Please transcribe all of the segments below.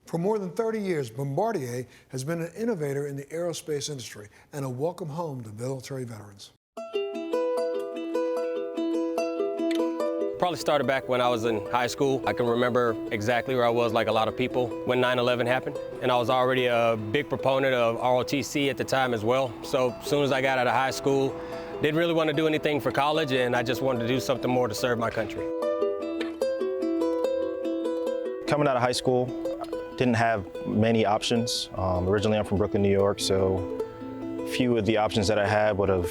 For more than 30 years, Bombardier has been an innovator in the aerospace industry and a welcome home to military veterans. Probably started back when I was in high school. I can remember exactly where I was, like a lot of people, when 9/11 happened. And I was already a big proponent of ROTC at the time as well. So as soon as I got out of high school, didn't really want to do anything for college, and I just wanted to do something more to serve my country. Coming out of high school, didn't have many options. Originally, I'm from Brooklyn, New York, so few of the options that I had would have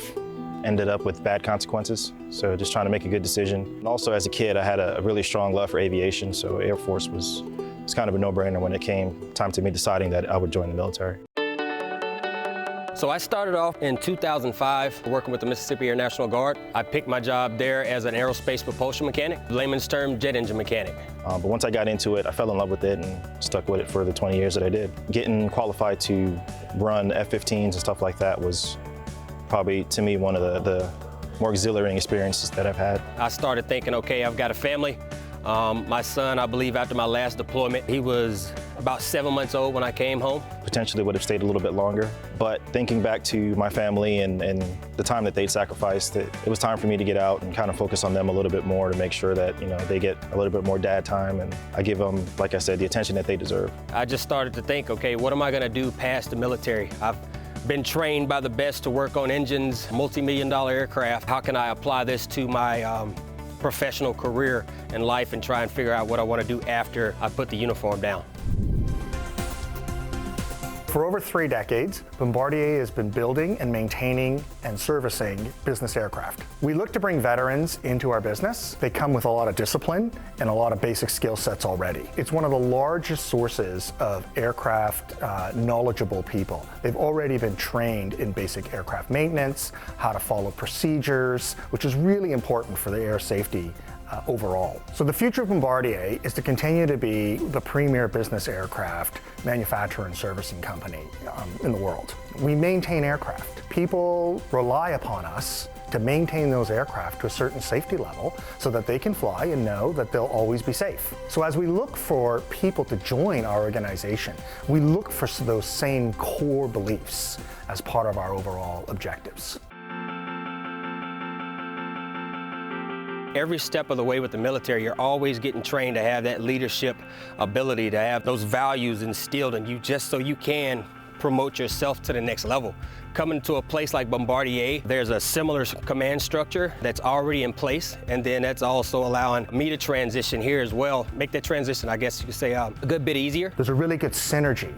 ended up with bad consequences. So just trying to make a good decision. And also, as a kid, I had a really strong love for aviation, so Air Force was kind of a no-brainer when it came time to me deciding that I would join the military. So I started off in 2005 working with the Mississippi Air National Guard. I picked my job there as an aerospace propulsion mechanic, layman's term, jet engine mechanic. But once I got into it, I fell in love with it and stuck with it for the 20 years that I did. Getting qualified to run F-15s and stuff like that was probably, to me, one of the more exhilarating experiences that I've had. I started thinking, okay, I've got a family. My son, I believe after my last deployment, he was about 7 months old when I came home. Potentially would have stayed a little bit longer, but thinking back to my family and the time that they'd sacrificed, it was time for me to get out and kind of focus on them a little bit more to make sure that, they get a little bit more dad time and I give them, like I said, the attention that they deserve. I just started to think, okay, what am I gonna do past the military? I've been trained by the best to work on engines, multi-million-dollar aircraft. How can I apply this to my professional career and life and try and figure out what I want to do after I put the uniform down? For over 3 decades, Bombardier has been building and maintaining and servicing business aircraft. We look to bring veterans into our business. They come with a lot of discipline and a lot of basic skill sets already. It's one of the largest sources of aircraft knowledgeable people. They've already been trained in basic aircraft maintenance, how to follow procedures, which is really important for the air safety overall. So the future of Bombardier is to continue to be the premier business aircraft manufacturer and servicing company in the world. We maintain aircraft. People rely upon us to maintain those aircraft to a certain safety level so that they can fly and know that they'll always be safe. So as we look for people to join our organization, we look for those same core beliefs as part of our overall objectives. Every step of the way with the military, you're always getting trained to have that leadership ability, to have those values instilled in you just so you can promote yourself to the next level. Coming to a place like Bombardier, there's a similar command structure that's already in place, and then that's also allowing me to transition here as well, make that transition, I guess you could say, a good bit easier. There's a really good synergy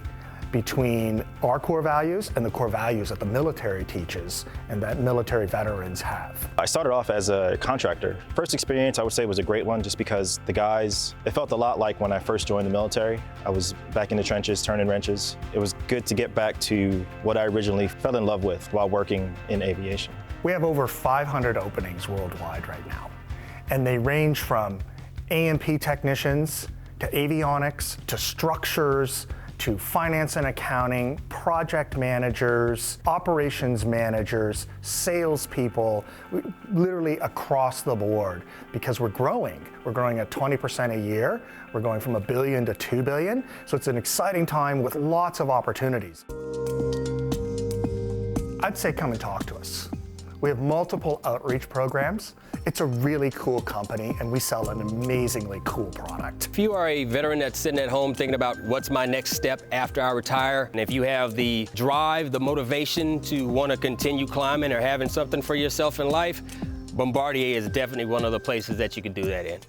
between our core values and the core values that the military teaches and that military veterans have. I started off as a contractor. First experience, I would say, was a great one just because the guys, it felt a lot like when I first joined the military. I was back in the trenches, turning wrenches. It was good to get back to what I originally fell in love with while working in aviation. We have over 500 openings worldwide right now, and they range from A&P technicians to avionics to structures to finance and accounting, project managers, operations managers, salespeople, literally across the board, because we're growing. We're growing at 20% a year. We're going from $1 billion to $2 billion. So it's an exciting time with lots of opportunities. I'd say come and talk to us. We have multiple outreach programs. It's a really cool company, and we sell an amazingly cool product. If you are a veteran that's sitting at home thinking about what's my next step after I retire, and if you have the drive, the motivation to want to continue climbing or having something for yourself in life, Bombardier is definitely one of the places that you can do that in.